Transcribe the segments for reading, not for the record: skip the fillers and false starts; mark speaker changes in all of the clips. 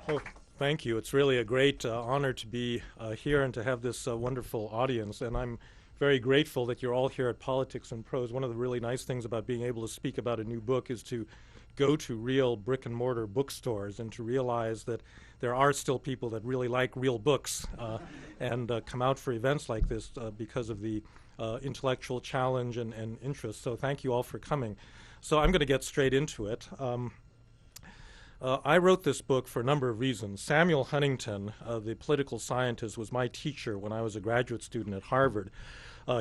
Speaker 1: Well, thank you. It's really a great honor to be here and to have this wonderful audience. And I'm very grateful that you're all here at Politics and Prose. One of the really nice things about being able to speak about a new book is to go to real brick and mortar bookstores and to realize that there are still people that really like real books and come out for events like this because of the intellectual challenge and interest. So thank you all for coming. So I'm going to get straight into it. I wrote this book for a number of reasons. Samuel Huntington, the political scientist, was my teacher when I was a graduate student at Harvard.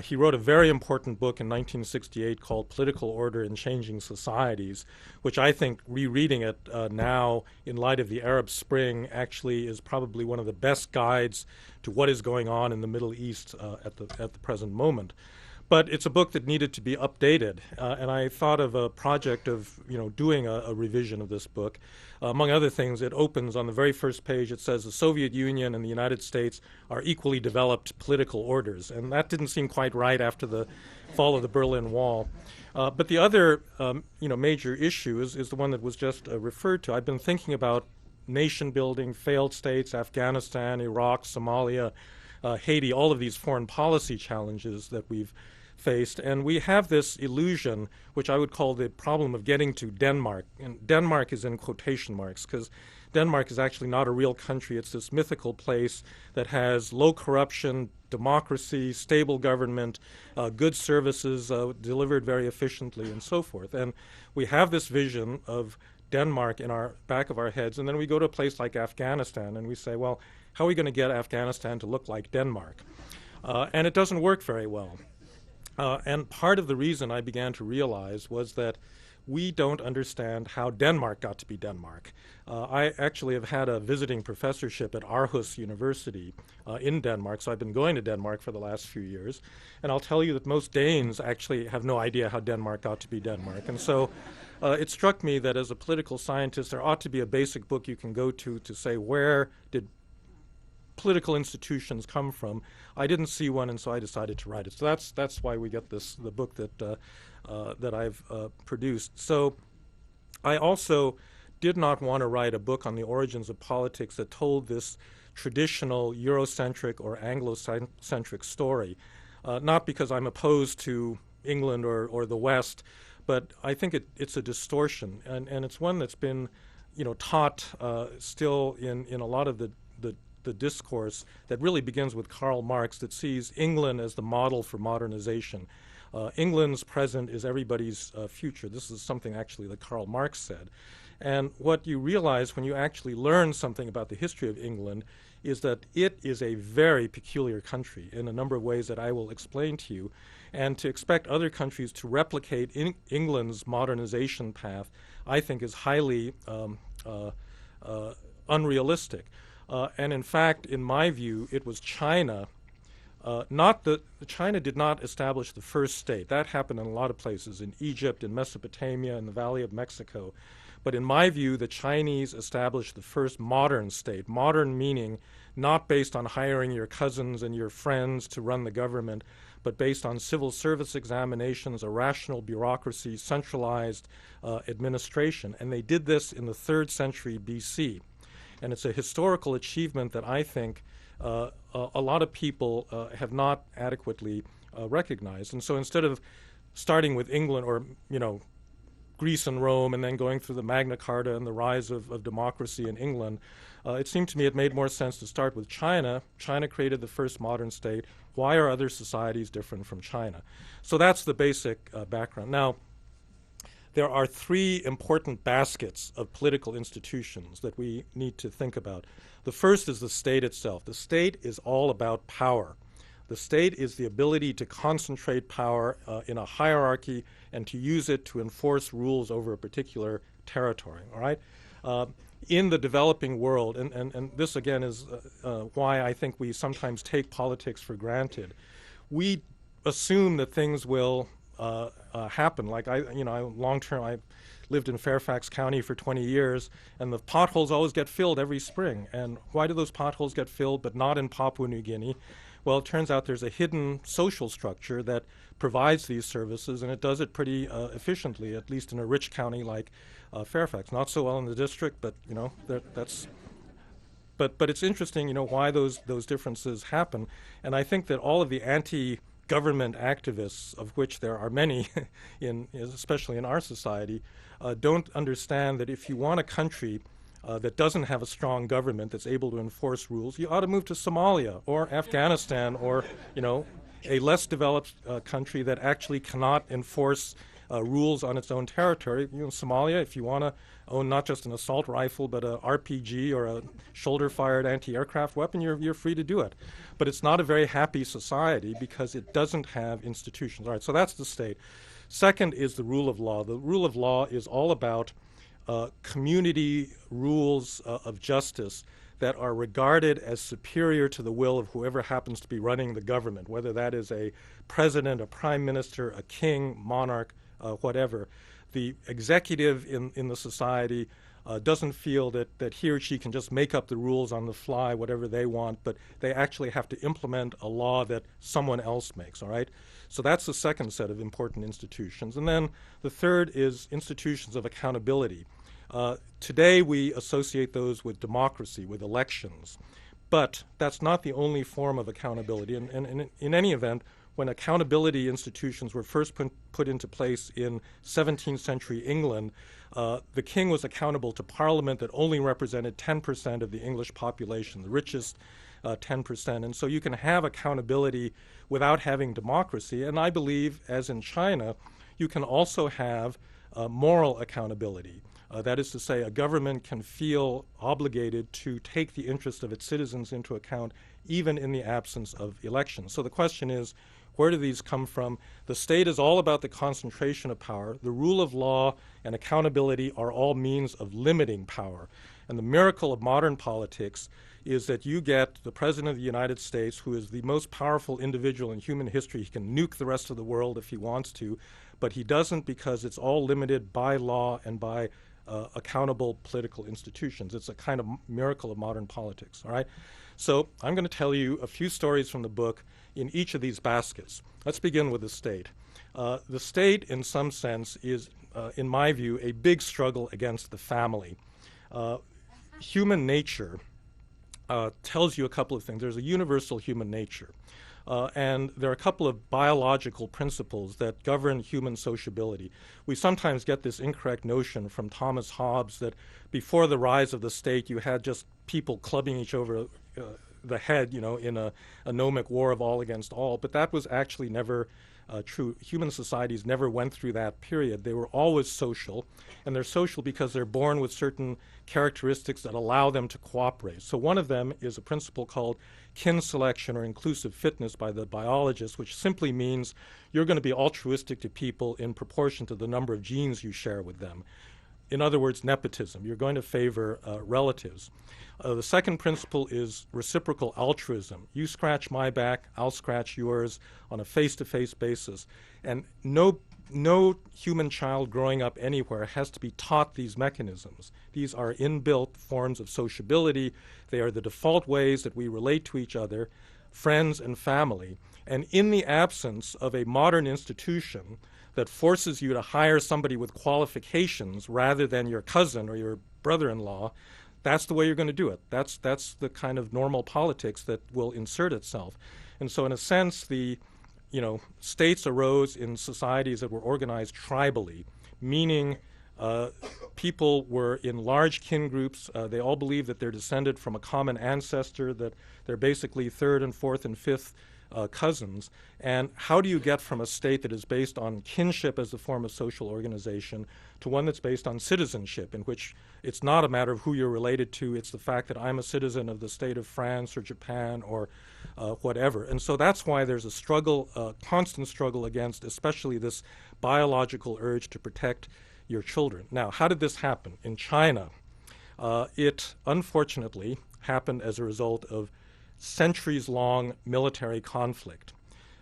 Speaker 1: He wrote a very important book in 1968 called Political Order in Changing Societies, which I think, rereading it now in light of the Arab Spring, actually is probably one of the best guides to what is going on in the Middle East at the present moment. But it's a book that needed to be updated, and I thought of a project of doing a revision of this book. Among other things, it opens on the very first page. It says the Soviet Union and the United States are equally developed political orders, and that didn't seem quite right after the fall of the Berlin Wall. But the other major issue is the one that was just referred to. I've been thinking about nation building, failed states, Afghanistan, Iraq, Somalia, Haiti, all of these foreign policy challenges that we've faced, and we have this illusion, which I would call the problem of getting to Denmark. And Denmark is in quotation marks because Denmark is actually not a real country. It's this mythical place that has low corruption, democracy, stable government, good services delivered very efficiently, and so forth. And we have this vision of Denmark in our back of our heads, and then we go to a place like Afghanistan and we say, well, how are we going to get Afghanistan to look like Denmark? And it doesn't work very well. And part of the reason I began to realize was that we don't understand how Denmark got to be Denmark. I actually have had a visiting professorship at Aarhus University in Denmark, so I've been going to Denmark for the last few years. And I'll tell you that most Danes actually have no idea how Denmark got to be Denmark. And so it struck me that as a political scientist, there ought to be a basic book you can go to say where did political institutions come from. I didn't see one, and so I decided to write it. So that's why we get the book that I've produced. So I also did not want to write a book on the origins of politics that told this traditional Eurocentric or Anglo-centric story, not because I'm opposed to England or the West, but I think it's a distortion, and it's one that's been taught still in a lot of the discourse that really begins with Karl Marx, that sees England as the model for modernization. England's present is everybody's future. This is something actually that Karl Marx said. And what you realize when you actually learn something about the history of England is that it is a very peculiar country in a number of ways that I will explain to you. And to expect other countries to replicate England's modernization path, I think, is highly unrealistic. And in fact, in my view, it was China. China did not establish the first state. That happened in a lot of places, in Egypt, in Mesopotamia, in the Valley of Mexico. But in my view, the Chinese established the first modern state. Modern meaning not based on hiring your cousins and your friends to run the government, but based on civil service examinations, a rational bureaucracy, centralized administration. And they did this in the 3rd century BC. And it's a historical achievement that I think a lot of people have not adequately recognized. And so instead of starting with England or, Greece and Rome and then going through the Magna Carta and the rise of democracy in England, it seemed to me it made more sense to start with China. China created the first modern state. Why are other societies different from China? So that's the basic background. Now, there are 3 important baskets of political institutions that we need to think about. The first is the state itself. The state is all about power. The state is the ability to concentrate power in a hierarchy and to use it to enforce rules over a particular territory, all right? In the developing world, and this again is why I think we sometimes take politics for granted, we assume that things will happen. Like long term, I lived in Fairfax County for 20 years, and the potholes always get filled every spring. And why do those potholes get filled, but not in Papua New Guinea? Well, it turns out there's a hidden social structure that provides these services, and it does it pretty efficiently, at least in a rich county like Fairfax. Not so well in the district, but that's But it's interesting, why those differences happen. And I think that all of the anti-government activists, of which there are many, especially in our society, don't understand that if you want a country that doesn't have a strong government that's able to enforce rules, you ought to move to Somalia or Afghanistan or, a less developed country that actually cannot enforce rules on its own territory. Somalia, if you want to own not just an assault rifle but a RPG or a shoulder-fired anti-aircraft weapon, you're free to do it. But it's not a very happy society because it doesn't have institutions. All right, so that's the state. Second is the rule of law. The rule of law is all about community rules of justice that are regarded as superior to the will of whoever happens to be running the government, whether that is a president, a prime minister, a king, monarch, whatever. The executive in the society doesn't feel that he or she can just make up the rules on the fly, whatever they want, but they actually have to implement a law that someone else makes, all right? So that's the second set of important institutions. And then the third is institutions of accountability. Today we associate those with democracy, with elections, but that's not the only form of accountability. And in any event, when accountability institutions were first put into place in 17th century England, the king was accountable to Parliament that only represented 10% of the English population, the richest 10%. And so you can have accountability without having democracy. And I believe, as in China, you can also have moral accountability. That is to say, a government can feel obligated to take the interest of its citizens into account even in the absence of elections. So the question is, where do these come from? The state is all about the concentration of power. The rule of law and accountability are all means of limiting power. And the miracle of modern politics is that you get the President of the United States, who is the most powerful individual in human history. He can nuke the rest of the world if he wants to, but he doesn't because it's all limited by law and by accountable political institutions. It's a kind of miracle of modern politics, all right? So I'm going to tell you a few stories from the book in each of these baskets. Let's begin with the state. The state, in some sense, is, in my view, a big struggle against the family. Human nature tells you a couple of things. There's a universal human nature. And there are a couple of biological principles that govern human sociability. We sometimes get this incorrect notion from Thomas Hobbes that before the rise of the state, you had just people clubbing each over the head, in a gnomic war of all against all. But that was actually never true. Human societies never went through that period. They were always social, and they're social because they're born with certain characteristics that allow them to cooperate. So one of them is a principle called kin selection or inclusive fitness by the biologists, which simply means you're going to be altruistic to people in proportion to the number of genes you share with them. In other words, nepotism. You're going to favor relatives. The second principle is reciprocal altruism. You scratch my back, I'll scratch yours on a face-to-face basis. And no human child growing up anywhere has to be taught these mechanisms. These are inbuilt forms of sociability. They are the default ways that we relate to each other, friends and family. And in the absence of a modern institution that forces you to hire somebody with qualifications rather than your cousin or your brother-in-law, that's the way you're going to do it. That's the kind of normal politics that will insert itself. And so in a sense, the states arose in societies that were organized tribally, meaning people were in large kin groups. They all believe that they're descended from a common ancestor, that they're basically third and fourth and fifth cousins. And how do you get from a state that is based on kinship as a form of social organization to one that's based on citizenship, in which it's not a matter of who you're related to, it's the fact that I'm a citizen of the state of France or Japan or whatever. And so that's why there's a struggle, constant struggle against especially this biological urge to protect your children. Now, how did this happen? In China, it unfortunately happened as a result of centuries-long military conflict.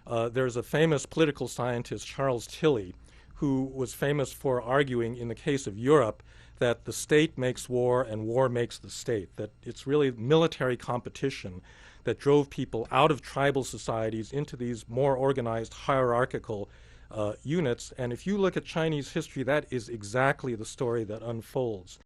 Speaker 1: There's a famous political scientist, Charles Tilly, who was famous for arguing in the case of Europe that the state makes war and war makes the state, that it's really military competition that drove people out of tribal societies into these more organized hierarchical units. And if you look at Chinese history, that is exactly the story that unfolds.